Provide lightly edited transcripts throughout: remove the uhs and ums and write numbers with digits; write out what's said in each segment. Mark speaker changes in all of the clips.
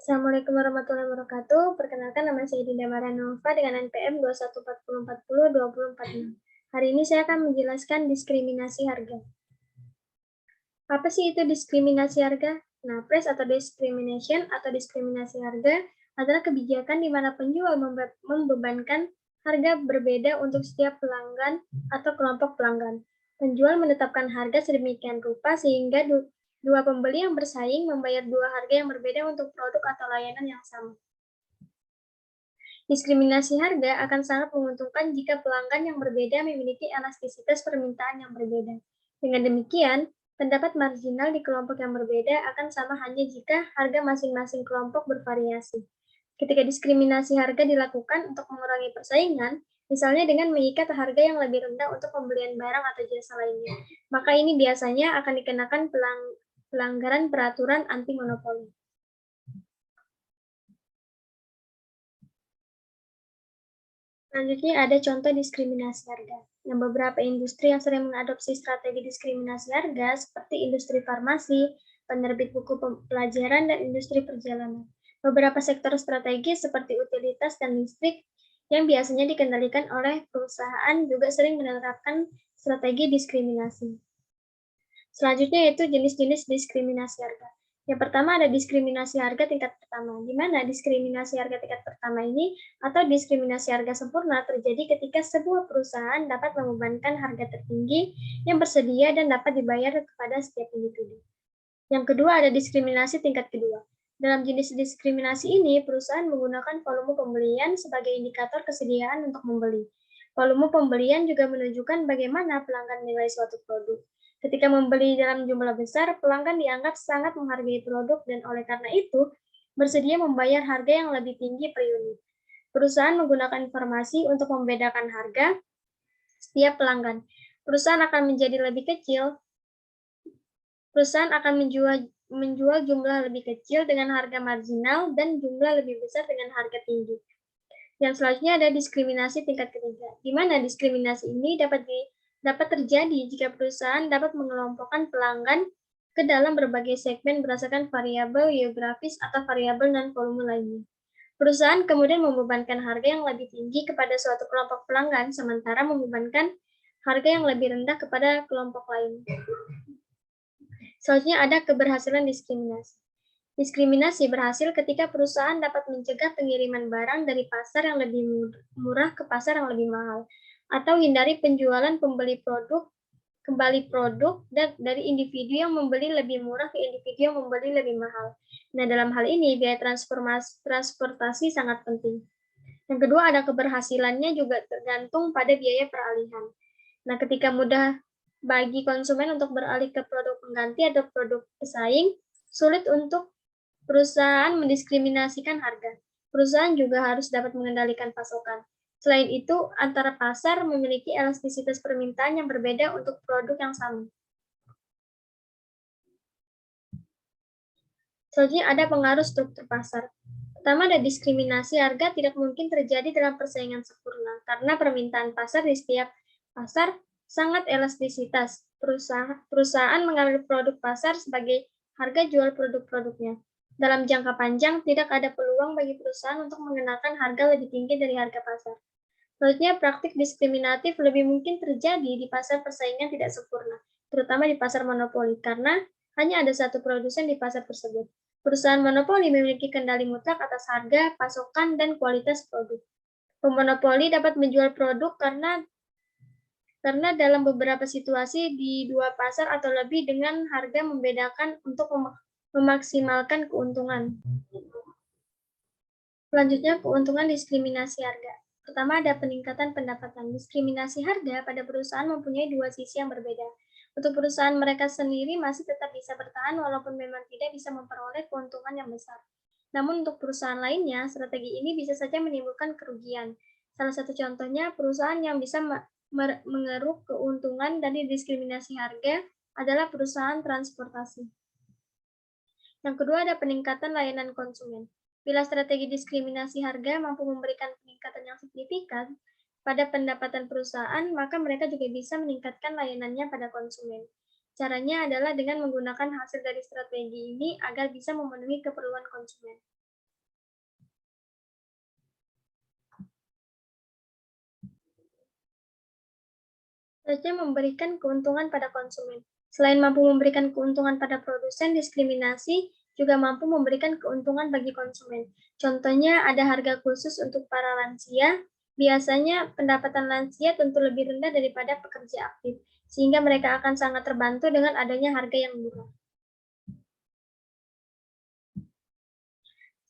Speaker 1: Assalamualaikum warahmatullahi wabarakatuh. Perkenalkan nama saya Dinda Marianova dengan NPM 2140402046. Hari ini saya akan menjelaskan diskriminasi harga. Apa sih itu diskriminasi harga? Nah, price atau discrimination atau diskriminasi harga adalah kebijakan di mana penjual membebankan harga berbeda untuk setiap pelanggan atau kelompok pelanggan. Penjual menetapkan harga sedemikian rupa sehingga dua pembeli yang bersaing membayar dua harga yang berbeda untuk produk atau layanan yang sama. Diskriminasi harga akan sangat menguntungkan jika pelanggan yang berbeda memiliki elastisitas permintaan yang berbeda. Dengan demikian, pendapat marginal di kelompok yang berbeda akan sama hanya jika harga masing-masing kelompok bervariasi. Ketika diskriminasi harga dilakukan untuk mengurangi persaingan, misalnya dengan mengikat harga yang lebih rendah untuk pembelian barang atau jasa lainnya, maka ini biasanya akan dikenakan pelanggaran peraturan anti monopoli. Selanjutnya ada contoh diskriminasi harga. Yang beberapa industri yang sering mengadopsi strategi diskriminasi harga seperti industri farmasi, penerbit buku pelajaran, dan industri perjalanan. Beberapa sektor strategis seperti utilitas dan listrik yang biasanya dikendalikan oleh perusahaan juga sering menerapkan strategi diskriminasi. Selanjutnya yaitu jenis-jenis diskriminasi harga. Yang pertama ada diskriminasi harga tingkat pertama, di mana diskriminasi harga tingkat pertama ini atau diskriminasi harga sempurna terjadi ketika sebuah perusahaan dapat membebankan harga tertinggi yang bersedia dan dapat dibayar kepada setiap individu. Yang kedua ada diskriminasi tingkat kedua. Dalam jenis diskriminasi ini, perusahaan menggunakan volume pembelian sebagai indikator kesediaan untuk membeli. Volume pembelian juga menunjukkan bagaimana pelanggan menilai suatu produk. Ketika membeli dalam jumlah besar, pelanggan dianggap sangat menghargai produk dan oleh karena itu, bersedia membayar harga yang lebih tinggi per unit. Perusahaan menggunakan informasi untuk membedakan harga setiap pelanggan. Perusahaan akan menjadi lebih kecil Perusahaan akan menjual jumlah lebih kecil dengan harga marginal dan jumlah lebih besar dengan harga tinggi. Yang selanjutnya ada diskriminasi tingkat ketiga, di mana diskriminasi ini dapat terjadi jika perusahaan dapat mengelompokkan pelanggan ke dalam berbagai segmen berdasarkan variabel geografis atau variabel non-volume lainnya. Perusahaan kemudian membebankan harga yang lebih tinggi kepada suatu kelompok pelanggan, sementara membebankan harga yang lebih rendah kepada kelompok lain. Selanjutnya ada keberhasilan diskriminasi. Diskriminasi berhasil ketika perusahaan dapat mencegah pengiriman barang dari pasar yang lebih murah ke pasar yang lebih mahal, atau hindari penjualan kembali produk dari individu yang membeli lebih murah ke individu yang membeli lebih mahal. Nah, dalam hal ini biaya transportasi sangat penting. Yang kedua ada keberhasilannya juga tergantung pada biaya peralihan. Nah, ketika mudah bagi konsumen untuk beralih ke produk pengganti atau produk pesaing, sulit untuk perusahaan mendiskriminasikan harga. Perusahaan juga harus dapat mengendalikan pasokan. Selain itu, antara pasar memiliki elastisitas permintaan yang berbeda untuk produk yang sama. Selanjutnya ada pengaruh struktur pasar. Pertama, ada diskriminasi harga tidak mungkin terjadi dalam persaingan sempurna, karena permintaan pasar di setiap pasar sangat elastisitas. Perusahaan mengambil produk pasar sebagai harga jual produk-produknya. Dalam jangka panjang, tidak ada peluang bagi perusahaan untuk mengenakan harga lebih tinggi dari harga pasar. Selanjutnya, praktik diskriminatif lebih mungkin terjadi di pasar persaingan tidak sempurna, terutama di pasar monopoli, karena hanya ada satu produsen di pasar tersebut. Perusahaan monopoli memiliki kendali mutlak atas harga, pasokan, dan kualitas produk. Pemonopoli dapat menjual produk karena dalam beberapa situasi di dua pasar atau lebih dengan harga membedakan untuk memaksimalkan keuntungan. Selanjutnya, keuntungan diskriminasi harga. Pertama, ada peningkatan pendapatan. Diskriminasi harga pada perusahaan mempunyai dua sisi yang berbeda. Untuk perusahaan mereka sendiri masih tetap bisa bertahan walaupun memang tidak bisa memperoleh keuntungan yang besar. Namun untuk perusahaan lainnya, strategi ini bisa saja menimbulkan kerugian. Salah satu contohnya, perusahaan yang bisa mengeruk keuntungan dari diskriminasi harga adalah perusahaan transportasi. Yang kedua ada peningkatan layanan konsumen. Bila strategi diskriminasi harga mampu memberikan peningkatan yang signifikan pada pendapatan perusahaan, maka mereka juga bisa meningkatkan layanannya pada konsumen. Caranya adalah dengan menggunakan hasil dari strategi ini agar bisa memenuhi keperluan konsumen. Selanjutnya memberikan keuntungan pada konsumen. Selain mampu memberikan keuntungan pada produsen, diskriminasi juga mampu memberikan keuntungan bagi konsumen. Contohnya ada harga khusus untuk para lansia. Biasanya pendapatan lansia tentu lebih rendah daripada pekerja aktif, sehingga mereka akan sangat terbantu dengan adanya harga yang murah.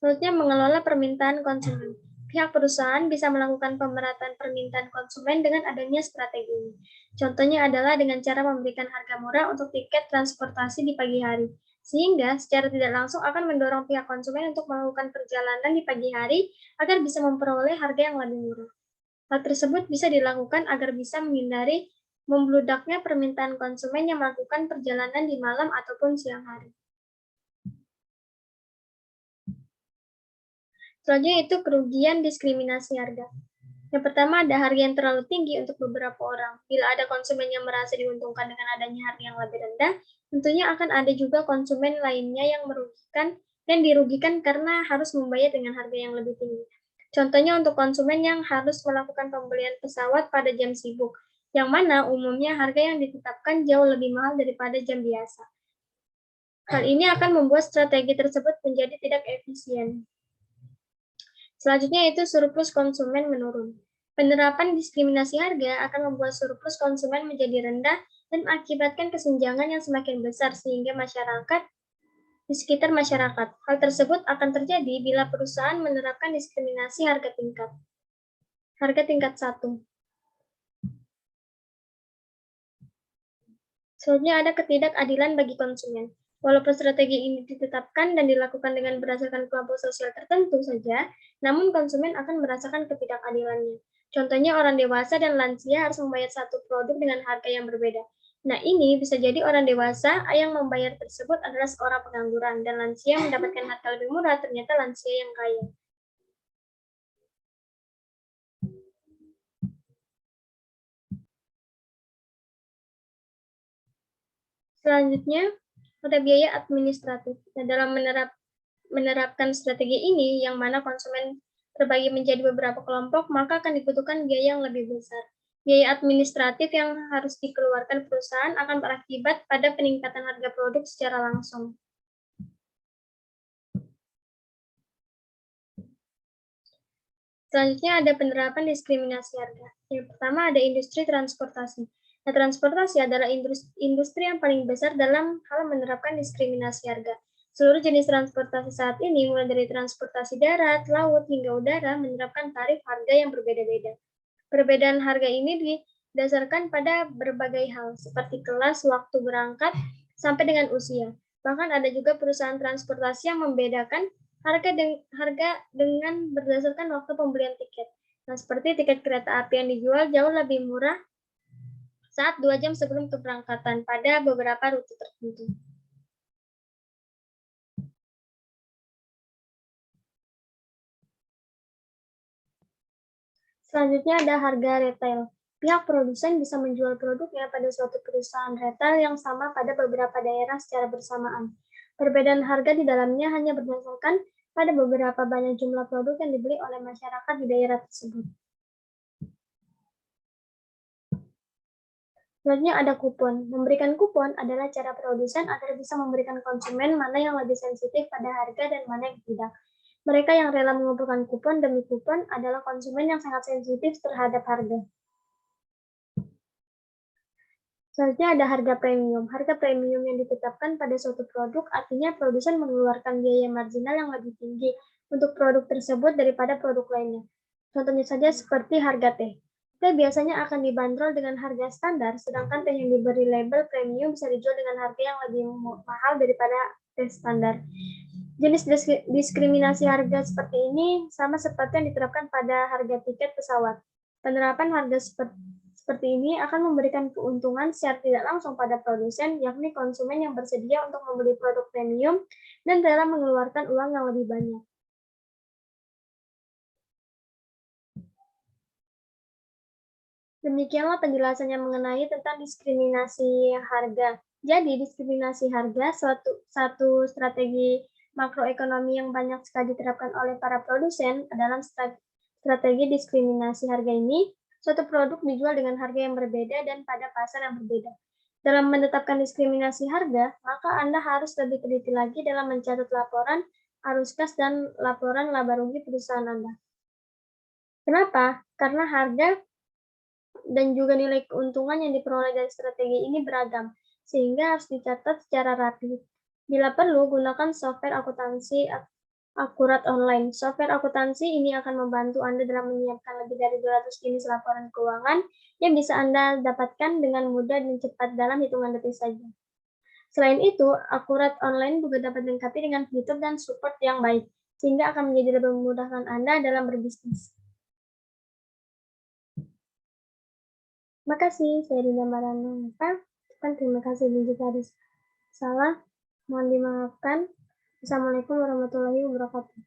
Speaker 1: Selanjutnya, mengelola permintaan konsumen. Pihak perusahaan bisa melakukan pemerataan permintaan konsumen dengan adanya strategi ini. Contohnya adalah dengan cara memberikan harga murah untuk tiket transportasi di pagi hari, sehingga secara tidak langsung akan mendorong pihak konsumen untuk melakukan perjalanan di pagi hari agar bisa memperoleh harga yang lebih murah. Hal tersebut bisa dilakukan agar bisa menghindari membludaknya permintaan konsumen yang melakukan perjalanan di malam ataupun siang hari. Selanjutnya itu kerugian diskriminasi harga. Yang pertama ada harga yang terlalu tinggi untuk beberapa orang. Bila ada konsumen yang merasa diuntungkan dengan adanya harga yang lebih rendah, tentunya akan ada juga konsumen lainnya yang merugikan dan dirugikan karena harus membayar dengan harga yang lebih tinggi. Contohnya untuk konsumen yang harus melakukan pembelian pesawat pada jam sibuk, yang mana umumnya harga yang ditetapkan jauh lebih mahal daripada jam biasa. Hal ini akan membuat strategi tersebut menjadi tidak efisien. Selanjutnya itu surplus konsumen menurun. Penerapan diskriminasi harga akan membuat surplus konsumen menjadi rendah dan mengakibatkan kesenjangan yang semakin besar sehingga masyarakat di sekitar masyarakat. Hal tersebut akan terjadi bila perusahaan menerapkan diskriminasi harga tingkat 1. Selanjutnya ada ketidakadilan bagi konsumen. Walaupun strategi ini ditetapkan dan dilakukan dengan berdasarkan kelompok sosial tertentu saja, namun konsumen akan merasakan ketidakadilannya. Contohnya orang dewasa dan lansia harus membayar satu produk dengan harga yang berbeda. Nah ini bisa jadi orang dewasa yang membayar tersebut adalah seorang pengangguran dan lansia mendapatkan harga lebih murah ternyata lansia yang kaya. Selanjutnya ada biaya administratif. Nah, dalam menerapkan strategi ini, yang mana konsumen terbagi menjadi beberapa kelompok, maka akan dibutuhkan biaya yang lebih besar. Biaya administratif yang harus dikeluarkan perusahaan akan berakibat pada peningkatan harga produk secara langsung. Selanjutnya ada penerapan diskriminasi harga. Yang pertama ada industri transportasi. Nah, transportasi adalah industri yang paling besar dalam hal menerapkan diskriminasi harga. Seluruh jenis transportasi saat ini, mulai dari transportasi darat, laut, hingga udara, menerapkan tarif harga yang berbeda-beda. Perbedaan harga ini didasarkan pada berbagai hal, seperti kelas, waktu berangkat, sampai dengan usia. Bahkan ada juga perusahaan transportasi yang membedakan harga dengan berdasarkan waktu pembelian tiket. Nah, seperti tiket kereta api yang dijual jauh lebih murah saat 2 jam sebelum keberangkatan pada beberapa rute tertentu. Selanjutnya ada harga retail. Pihak produsen bisa menjual produknya pada suatu perusahaan retail yang sama pada beberapa daerah secara bersamaan. Perbedaan harga di dalamnya hanya berdasarkan pada beberapa banyak jumlah produk yang dibeli oleh masyarakat di daerah tersebut. Selanjutnya ada kupon. Memberikan kupon adalah cara produsen agar bisa memberikan konsumen mana yang lebih sensitif pada harga dan mana yang tidak. Mereka yang rela mengumpulkan kupon demi kupon adalah konsumen yang sangat sensitif terhadap harga. Selanjutnya ada harga premium. Harga premium yang ditetapkan pada suatu produk artinya produsen mengeluarkan biaya marginal yang lebih tinggi untuk produk tersebut daripada produk lainnya. Contohnya saja seperti harga teh. Teh biasanya akan dibanderol dengan harga standar, sedangkan teh yang diberi label premium bisa dijual dengan harga yang lebih mahal daripada teh standar. Jenis diskriminasi harga seperti ini sama seperti yang diterapkan pada harga tiket pesawat. Penerapan harga seperti ini akan memberikan keuntungan secara tidak langsung pada produsen, yakni konsumen yang bersedia untuk membeli produk premium dan rela mengeluarkan uang yang lebih banyak. Demikianlah penjelasannya mengenai tentang diskriminasi harga. Jadi, diskriminasi harga satu strategi makroekonomi yang banyak sekali diterapkan oleh para produsen dalam strategi diskriminasi harga ini suatu produk dijual dengan harga yang berbeda dan pada pasar yang berbeda. Dalam menetapkan diskriminasi harga, maka Anda harus lebih teliti lagi dalam mencatat laporan arus kas dan laporan laba rugi perusahaan Anda. Kenapa? Karena harga dan juga nilai keuntungan yang diperoleh dari strategi ini beragam, sehingga harus dicatat secara rapi. Bila perlu, gunakan software akuntansi akurat online. Software akuntansi ini akan membantu Anda dalam menyiapkan lebih dari 200 jenis laporan keuangan yang bisa Anda dapatkan dengan mudah dan cepat dalam hitungan detik saja. Selain itu, akurat online juga dapat dilengkapi dengan fitur dan support yang baik, sehingga akan menjadi lebih memudahkan Anda dalam berbisnis. Terima kasih, saya Dinda Maranova. Terima kasih jika ada salah, mohon dimaafkan. Assalamualaikum warahmatullahi wabarakatuh.